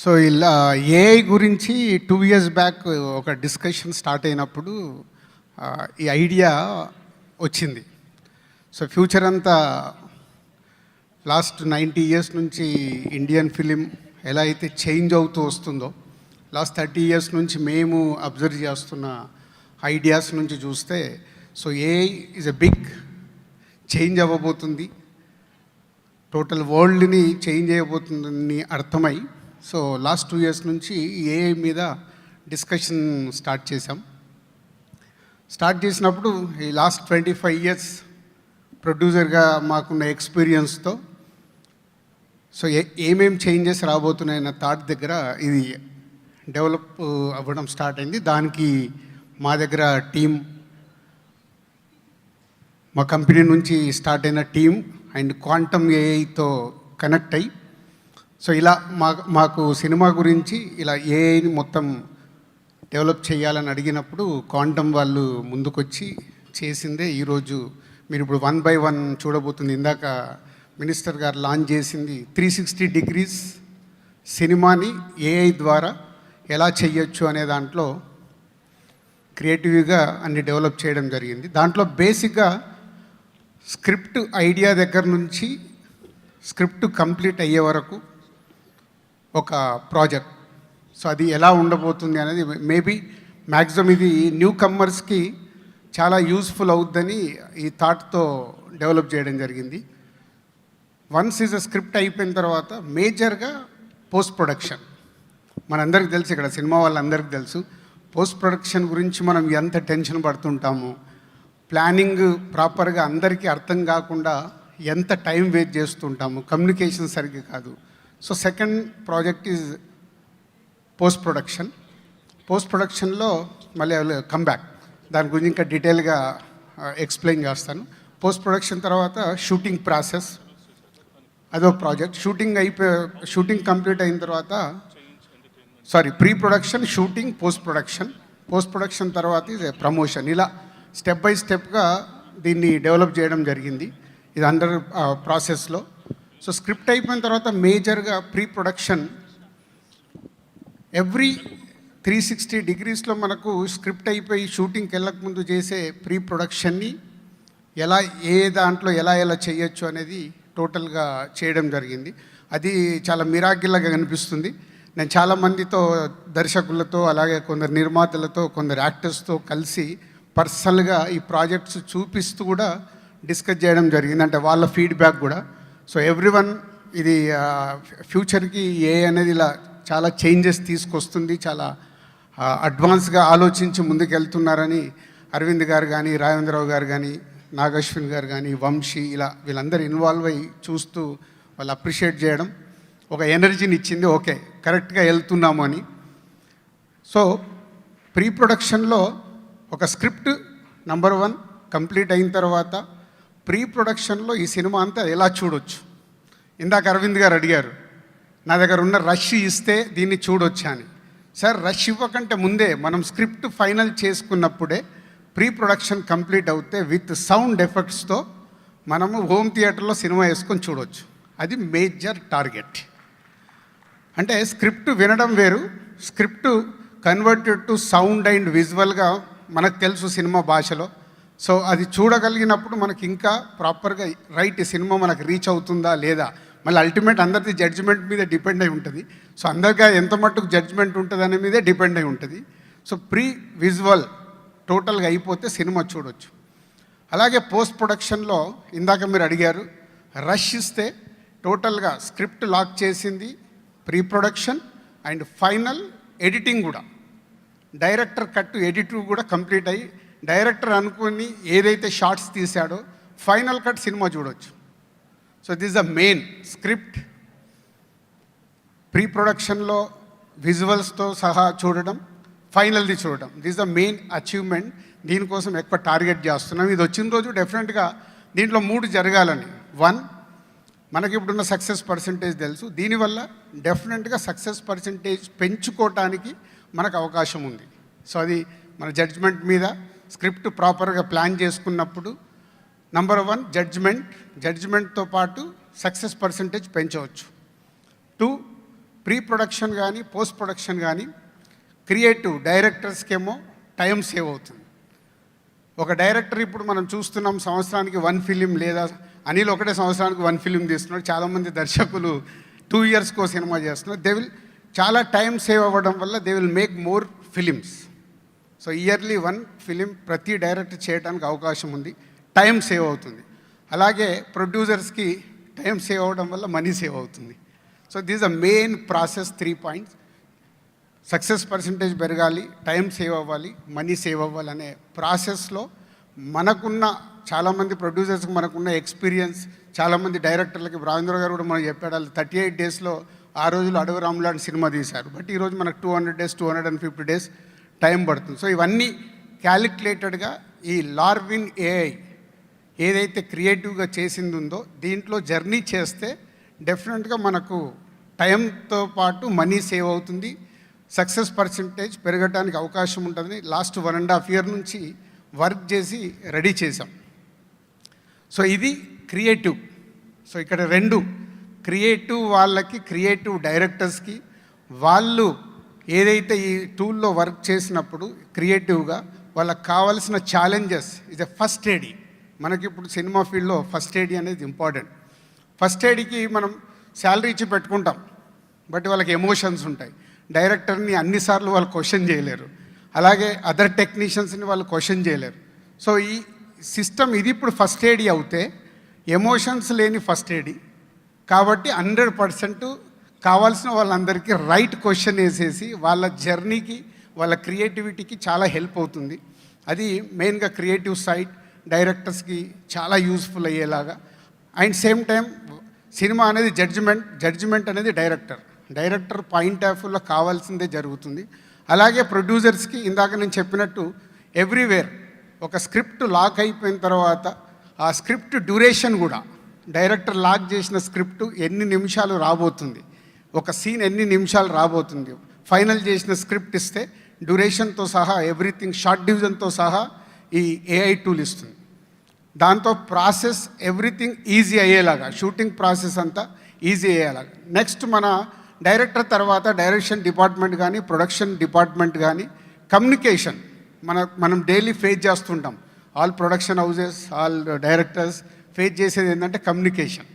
So ఇలా AI గురించి 2 years back ఒక డిస్కషన్ స్టార్ట్ అయినప్పుడు ఈ ఐడియా వచ్చింది. సో ఫ్యూచర్ అంతా లాస్ట్ 90 years నుంచి ఇండియన్ ఫిలిం ఎలా అయితే చేంజ్ అవుతూ వస్తుందో, లాస్ట్ 30 years నుంచి మేము అబ్జర్వ్ చేస్తున్న ఐడియాస్ నుంచి చూస్తే, so AI is a big change అవ్వబోతుంది, టోటల్ వరల్డ్ని చేంజ్ చేయబోతుందని అర్థమై, సో లాస్ట్ 2 years నుంచి ఏఐ మీద డిస్కషన్ స్టార్ట్ చేసాం. స్టార్ట్ చేసినప్పుడు ఈ లాస్ట్ 25 years ప్రొడ్యూసర్గా మాకున్న ఎక్స్పీరియన్స్తో సో ఏమేం చేంజెస్ రాబోతున్నాయన్న థాట్ దగ్గర ఇది డెవలప్ అవ్వడం స్టార్ట్ అయింది. దానికి మా దగ్గర టీం, మా కంపెనీ నుంచి స్టార్ట్ అయిన టీం అండ్ క్వాంటమ్ ఏఐతో కనెక్ట్ అయ్యి, సో ఇలా మాకు సినిమా గురించి ఇలా ఏఐని మొత్తం డెవలప్ చేయాలని అడిగినప్పుడు క్వాంటమ్ వాళ్ళు ముందుకొచ్చి చేసిందే ఈరోజు మీరు ఇప్పుడు 1 by 1 చూడబోతుంది. ఇందాక మినిస్టర్ గారు లాంచ్ చేసింది 360 degrees సినిమాని ఏఐ ద్వారా ఎలా చేయొచ్చు అనే దాంట్లో క్రియేటివ్గా అన్ని డెవలప్ చేయడం జరిగింది. దాంట్లో బేసిక్గా స్క్రిప్ట్ ఐడియా దగ్గర నుంచి స్క్రిప్ట్ కంప్లీట్ అయ్యే వరకు ఒక ప్రాజెక్ట్. సో అది ఎలా ఉండబోతుంది అనేది మేబీ మ్యాక్సిమం ఇది న్యూ కమ్మర్స్కి చాలా యూస్ఫుల్ అవుద్దని ఈ థాట్తో డెవలప్ చేయడం జరిగింది. వన్స్ ఈజ్ అ స్క్రిప్ట్ అయిపోయిన తర్వాత మేజర్గా పోస్ట్ ప్రొడక్షన్. మనందరికీ తెలుసు, ఇక్కడ సినిమా వాళ్ళందరికీ తెలుసు పోస్ట్ ప్రొడక్షన్ గురించి మనం ఎంత టెన్షన్ పడుతుంటాము, ప్లానింగ్ ప్రాపర్గా అందరికీ అర్థం కాకుండా ఎంత టైం వేస్ట్ చేస్తుంటాము, కమ్యూనికేషన్ సరిగ్గా కాదు. So second project is post production. Post ప్రొడక్షన్లో మళ్ళీ కమ్బ్యాక్, దాని గురించి ఇంకా డీటెయిల్గా ఎక్స్ప్లెయిన్ చేస్తాను. పోస్ట్ ప్రొడక్షన్ తర్వాత షూటింగ్ ప్రాసెస్, అదో ప్రాజెక్ట్. షూటింగ్ కంప్లీట్ అయిన తర్వాత pre production, shooting, post production. Post production తర్వాత ఇది ప్రమోషన్. ఇలా స్టెప్ బై స్టెప్గా దీన్ని డెవలప్ చేయడం జరిగింది. ఇది అండర్ ప్రాసెస్లో. సో స్క్రిప్ట్ అయిపోయిన తర్వాత మేజర్గా ప్రీ ప్రొడక్షన్. ఎవ్రీ 360 degreesలో మనకు స్క్రిప్ట్ అయిపోయి షూటింగ్కి వెళ్ళకముందు చేసే ప్రీ ప్రొడక్షన్ని ఎలా దాంట్లో ఎలా చేయొచ్చు అనేది టోటల్గా చేయడం జరిగింది. అది చాలా మిరాకిల్గా కనిపిస్తుంది. నేను చాలామందితో, దర్శకులతో, అలాగే కొందరు నిర్మాతలతో, కొందరు యాక్టర్స్తో కలిసి పర్సనల్గా ఈ ప్రాజెక్ట్స్ చూపిస్తూ కూడా డిస్కస్ చేయడం జరిగింది, అంటే వాళ్ళ ఫీడ్బ్యాక్ కూడా. సో ఎవ్రీవన్ ఇది ఫ్యూచర్కి ఏ అనేది ఇలా చాలా చేంజెస్ తీసుకొస్తుంది, చాలా అడ్వాన్స్గా ఆలోచించి ముందుకెళ్తున్నారని అరవింద్ గారు కానీ, రాఘవేంద్రరావు గారు కానీ, నాగశ్విన్ గారు కానీ, వంశీ, ఇలా వీళ్ళందరూ ఇన్వాల్వ్ అయ్యి చూస్తూ వాళ్ళు అప్రిషియేట్ చేయడం ఒక ఎనర్జీని ఇచ్చింది. ఓకే, కరెక్ట్గా వెళ్తున్నాము అని. సో ప్రీ ప్రొడక్షన్లో ఒక స్క్రిప్ట్ నెంబర్ 1 కంప్లీట్ అయిన తర్వాత ప్రీ ప్రొడక్షన్లో ఈ సినిమా అంతా ఎలా చూడొచ్చు. ఇందాక అరవింద్ గారు అడిగారు, నా దగ్గర ఉన్న రష్ ఇస్తే దీన్ని చూడొచ్చా అని. సార్, రష్ ఇవ్వకంటే ముందే మనం స్క్రిప్ట్ ఫైనల్ చేసుకున్నప్పుడే ప్రీ ప్రొడక్షన్ కంప్లీట్ అవుతే విత్ సౌండ్ ఎఫెక్ట్స్తో మనము హోమ్ థియేటర్లో సినిమా వేసుకొని చూడవచ్చు. అది మేజర్ టార్గెట్. అంటే స్క్రిప్ట్ వినడం వేరు, script converted to sound and విజువల్గా మనకు తెలుసు సినిమా భాషలో. సో అది చూడగలిగినప్పుడు మనకి ఇంకా ప్రాపర్గా రైట్ సినిమా మనకు రీచ్ అవుతుందా లేదా, మళ్ళీ అల్టిమేట్ అందరిది జడ్జిమెంట్ మీద డిపెండ్ అయి ఉంటుంది. సో అందరిగా ఎంత మట్టుకు జడ్జిమెంట్ ఉంటుంది అనే మీదే డిపెండ్ అయి ఉంటుంది. సో ప్రీ విజువల్ టోటల్గా అయిపోతే సినిమా చూడొచ్చు. అలాగే పోస్ట్ ప్రొడక్షన్లో ఇందాక మీరు అడిగారు, రష్ ఇస్తే టోటల్గా స్క్రిప్ట్ లాక్ చేసింది pre production and final editing కూడా, డైరెక్టర్ కట్ ఎడిట్ కూడా కంప్లీట్ అయ్యి డైరెక్టర్ అనుకుని ఏదైతే షార్ట్స్ తీశాడో ఫైనల్ కట్ సినిమా చూడవచ్చు. So this the main script, pre ప్రొడక్షన్లో విజువల్స్తో సహా చూడడం, ఫైనల్ది చూడడం. This the main achievement. దీనికోసం ఎక్కువ టార్గెట్ చేస్తున్నాం. ఇది వచ్చిన రోజు డెఫినెట్గా దీంట్లో 3 జరగాలని. 1, మనకి ఇప్పుడున్న సక్సెస్ పర్సంటేజ్ తెలుసు, దీనివల్ల డెఫినెట్గా సక్సెస్ పర్సంటేజ్ పెంచుకోవటానికి మనకు అవకాశం ఉంది. సో అది మన జడ్జ్మెంట్ మీద స్క్రిప్ట్ ప్రాపర్గా ప్లాన్ చేసుకున్నప్పుడు నంబర్ 1 జడ్జ్మెంట్తో పాటు సక్సెస్ పర్సంటేజ్ పెంచవచ్చు. 2 ప్రీ ప్రొడక్షన్ కానీ పోస్ట్ ప్రొడక్షన్ కానీ క్రియేటివ్ డైరెక్టర్స్కేమో టైం సేవ్ అవుతుంది. ఒక డైరెక్టర్ ఇప్పుడు మనం చూస్తున్నాం సంవత్సరానికి 1 ఫిలిం, లేదా అనిల్ ఒకటే సంవత్సరానికి 1 ఫిలిం తీస్తున్నాడు. చాలామంది దర్శకులు 2 ఇయర్స్కో సినిమా చేస్తున్నారు. దే విల్ చాలా టైం సేవ్ అవ్వడం వల్ల they will make more films. So yearly 1 film ప్రతి డైరెక్టర్ చేయడానికి అవకాశం ఉంది. టైం సేవ్ అవుతుంది. అలాగే ప్రొడ్యూసర్స్కి టైం సేవ్ అవ్వడం వల్ల మనీ సేవ్ అవుతుంది. So this a main process. 3 points: success percentage పెరగాలి, టైం సేవ్ అవ్వాలి, మనీ సేవ్ అవ్వాలి అనే ప్రాసెస్లో మనకున్న చాలామంది ప్రొడ్యూసర్స్కి మనకున్న ఎక్స్పీరియన్స్, చాలామంది డైరెక్టర్లకి, రాజేంద్ర గారు కూడా మనం చెప్పాడు, వాళ్ళు 38 డేస్లో ఆ రోజులు అడవి రాములాంటి సినిమా తీశారు. బట్ ఈరోజు మనకు 200 డేస్ 250 డేస్ టైం పడుతుంది. సో ఇవన్నీ క్యాలిక్యులేటెడ్గా ఈ లార్విన్ ఏఐ ఏదైతే క్రియేటివ్గా చేసింది ఉందో దీంట్లో జర్నీ చేస్తే డెఫినెట్గా మనకు టైంతో పాటు మనీ సేవ్ అవుతుంది, సక్సెస్ పర్సంటేజ్ పెరగడానికి అవకాశం ఉంటుందని లాస్ట్ 1.5 ఇయర్ నుంచి వర్క్ చేసి రెడీ చేసాం. సో ఇది క్రియేటివ్. సో ఇక్కడ 2 క్రియేటివ్ వాళ్ళకి, క్రియేటివ్ డైరెక్టర్స్కి, వాళ్ళు ఏదైతే ఈ టూల్లో వర్క్ చేసినప్పుడు క్రియేటివ్గా వాళ్ళకి కావాల్సిన ఛాలెంజెస్ ఇది ఫస్ట్ ఎయిడ్. మనకి ఇప్పుడు సినిమా ఫీల్డ్లో ఫస్ట్ ఎయిడ్ అనేది ఇంపార్టెంట్. ఫస్ట్ ఎయిడ్కి మనం శాలరీ ఇచ్చి పెట్టుకుంటాం, బట్ వాళ్ళకి ఎమోషన్స్ ఉంటాయి. డైరెక్టర్ని అన్నిసార్లు వాళ్ళు క్వశ్చన్ చేయలేరు, అలాగే అదర్ టెక్నీషియన్స్ని వాళ్ళు క్వశ్చన్ చేయలేరు. సో ఈ సిస్టమ్ ఇది ఇప్పుడు ఫస్ట్ ఎయిడ్ అవుతే ఎమోషన్స్ లేని ఫస్ట్ ఎయిడ్ కాబట్టి 100% కావాల్సిన వాళ్ళందరికీ రైట్ క్వశ్చన్ వేసేసి వాళ్ళ జర్నీకి, వాళ్ళ క్రియేటివిటీకి చాలా హెల్ప్ అవుతుంది. అది మెయిన్గా క్రియేటివ్ సైడ్ డైరెక్టర్స్కి చాలా యూస్ఫుల్ అయ్యేలాగా. అండ్ సేమ్ టైం సినిమా అనేది జడ్జిమెంట్ అనేది డైరెక్టర్ పాయింట్ ఆఫ్ వ్యూలో కావాల్సిందే జరుగుతుంది. అలాగే ప్రొడ్యూసర్స్కి ఇందాక నేను చెప్పినట్టు ఎవ్రీవేర్ ఒక స్క్రిప్ట్ లాక్ అయిపోయిన తర్వాత ఆ స్క్రిప్ట్ డ్యూరేషన్ కూడా డైరెక్టర్ లాక్ చేసిన స్క్రిప్ట్ ఎన్ని నిమిషాలు రాబోతుంది, ఒక సీన్ ఎన్ని నిమిషాలు రాబోతుంది, ఫైనల్ చేసిన స్క్రిప్ట్ ఇస్తే డ్యూరేషన్తో సహా ఎవ్రీథింగ్, షార్ట్ డివిజన్తో సహా ఈ ఏఐ టూల్ ఇస్తుంది. దాంతో ప్రాసెస్ ఎవ్రీథింగ్ ఈజీ అయ్యేలాగా, షూటింగ్ ప్రాసెస్ అంతా ఈజీ అయ్యేలాగా. నెక్స్ట్ మన డైరెక్టర్ తర్వాత డైరెక్షన్ డిపార్ట్మెంట్ కానీ, ప్రొడక్షన్ డిపార్ట్మెంట్ కానీ, కమ్యూనికేషన్ మనం డైలీ ఫేస్ చేస్తుంటాం. All production houses, all directors face చేసేది ఏంటంటే communication.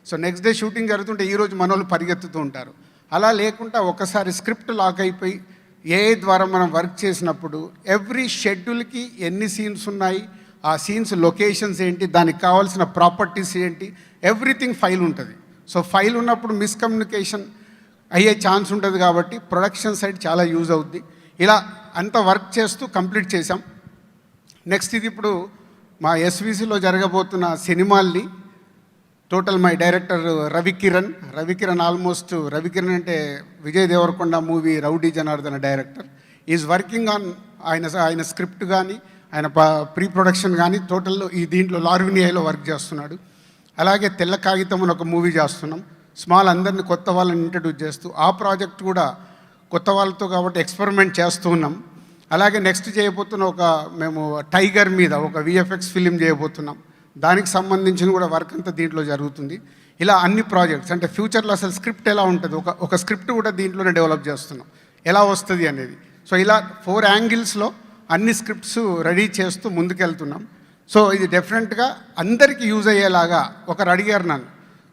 So next day shooting జరుగుతుంటే ఈరోజు మనోళ్ళు పరిగెత్తుతూ ఉంటారు. అలా లేకుండా ఒకసారి స్క్రిప్ట్ లాక్ అయిపోయి ఏఐ ద్వారా మనం వర్క్ చేసినప్పుడు ఎవ్రీ షెడ్యూల్కి ఎన్ని సీన్స్ ఉన్నాయి, ఆ సీన్స్ లొకేషన్స్ ఏంటి, దానికి కావాల్సిన ప్రాపర్టీస్ ఏంటి, ఎవ్రీథింగ్ ఫైల్ ఉంటుంది. సో ఫైల్ ఉన్నప్పుడు మిస్కమ్యూనికేషన్ అయ్యే ఛాన్స్ ఉంటుంది కాబట్టి ప్రొడక్షన్ సైడ్ చాలా యూజ్ అవుద్ది. ఇలా అంత వర్క్ చేస్తూ కంప్లీట్ చేసాం. నెక్స్ట్ ఇది ఇప్పుడు మా ఎస్విసిలో జరగబోతున్న సినిమాల్ని total my director Ravikiran almost Ravikiran అంటే Vijay Devarakonda movie rowdy Janardhana director is working on ఆయన స్క్రిప్ట్ కానీ, ఆయన ప్రీ ప్రొడక్షన్ కానీ టోటల్ ఈ దీంట్లో లార్వినియాలో వర్క్ చేస్తున్నాడు. అలాగే తెల్ల కాగితం అని ఒక మూవీ చేస్తున్నాం. స్మాల్ అందరినీ కొత్త వాళ్ళని ఇంట్రడ్యూస్ చేస్తూ ఆ ప్రాజెక్ట్ కూడా కొత్త వాళ్ళతో కాబట్టి ఎక్స్పెరిమెంట్ చేస్తూ ఉన్నాం. అలాగే నెక్స్ట్ చేయబోతున్న మేము టైగర్ మీద ఒక విఎఫ్ఎక్స్ ఫిలిం చేయబోతున్నాం. దానికి సంబంధించిన కూడా వర్క్ అంతా దీంట్లో జరుగుతుంది. ఇలా అన్ని ప్రాజెక్ట్స్ అంటే ఫ్యూచర్లో అసలు స్క్రిప్ట్ ఎలా ఉంటుంది, ఒక స్క్రిప్ట్ కూడా దీంట్లోనే డెవలప్ చేస్తున్నాం, ఎలా వస్తుంది అనేది. సో ఇలా 4 యాంగిల్స్లో అన్ని స్క్రిప్ట్స్ రెడీ చేస్తూ ముందుకెళ్తున్నాం. సో ఇది డెఫినెట్గా అందరికీ యూజ్ అయ్యేలాగా. ఒకరు అడిగారు నన్ను,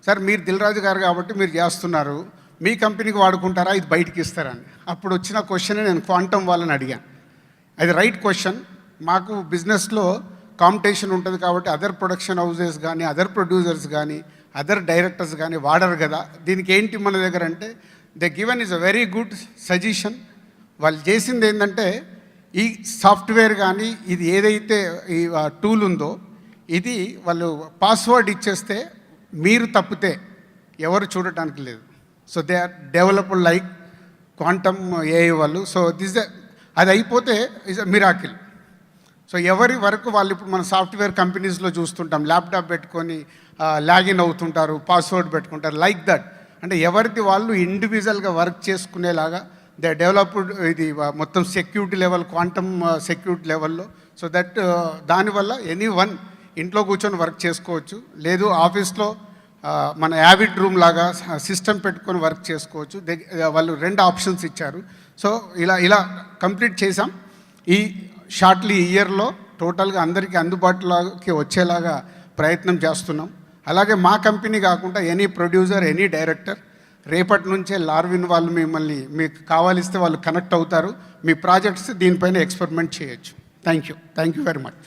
సార్ మీరు దిల్ రాజు గారు కాబట్టి మీరు చేస్తున్నారు, మీ కంపెనీకి వాడుకుంటారా, ఇది బయటికి ఇస్తారని. అప్పుడు వచ్చిన క్వశ్చనే నేను క్వాంటమ్ వాళ్ళని అడిగాను. అది రైట్ క్వశ్చన్. మాకు బిజినెస్లో కాంపిటీషన్ ఉంటుంది కాబట్టి అదర్ ప్రొడక్షన్ హౌజెస్ కానీ, అదర్ ప్రొడ్యూసర్స్ కానీ, అదర్ డైరెక్టర్స్ కానీ వాడరు కదా. దీనికి ఏంటి మన దగ్గర అంటే the given is a very good suggestion. వాళ్ళు చేసింది ఏంటంటే ఈ సాఫ్ట్వేర్ కానీ ఇది ఏదైతే ఈ టూల్ ఉందో ఇది వాళ్ళు పాస్వర్డ్ ఇచ్చేస్తే మీరు తప్పితే ఎవరు చూడటానికి లేదు. So they are developed like quantum AI వాళ్ళు. సో అది అయిపోతే ఇస్ అ మిరాకిల్. సో ఎవరి వరకు వాళ్ళు ఇప్పుడు మన సాఫ్ట్వేర్ కంపెనీస్లో చూస్తుంటాం, ల్యాప్టాప్ పెట్టుకొని లాగిన్ అవుతుంటారు, పాస్వర్డ్ పెట్టుకుంటారు, లైక్ దట్. అంటే ఎవరిది వాళ్ళు ఇండివిజువల్గా వర్క్ చేసుకునేలాగా దే డెవలప్డ్ ఇది మొత్తం సెక్యూరిటీ లెవెల్, క్వాంటమ్ సెక్యూరిటీ లెవెల్లో. సో దట్ దానివల్ల ఎనీ వన్ ఇంట్లో కూర్చొని వర్క్ చేసుకోవచ్చు. లేదు ఆఫీస్లో మన యావిడ్ రూమ్ లాగా సిస్టమ్ పెట్టుకొని వర్క్ చేసుకోవచ్చు. వాళ్ళు 2 ఆప్షన్స్ ఇచ్చారు. సో ఇలా కంప్లీట్ చేసాం. ఈ షార్ట్లీ ఇయర్లో టోటల్గా అందరికీ అందుబాటులోకి వచ్చేలాగా ప్రయత్నం చేస్తున్నాం. అలాగే మా కంపెనీ కాకుండా ఎనీ ప్రొడ్యూసర్, ఎనీ డైరెక్టర్ రేపటి నుంచే లార్విన్ వాళ్ళు మిమ్మల్ని మీకు కావాలిస్తే వాళ్ళు కనెక్ట్ అవుతారు. మీ ప్రాజెక్ట్స్ దీనిపైన ఎక్స్పెరిమెంట్ చేయొచ్చు. Thank you very much.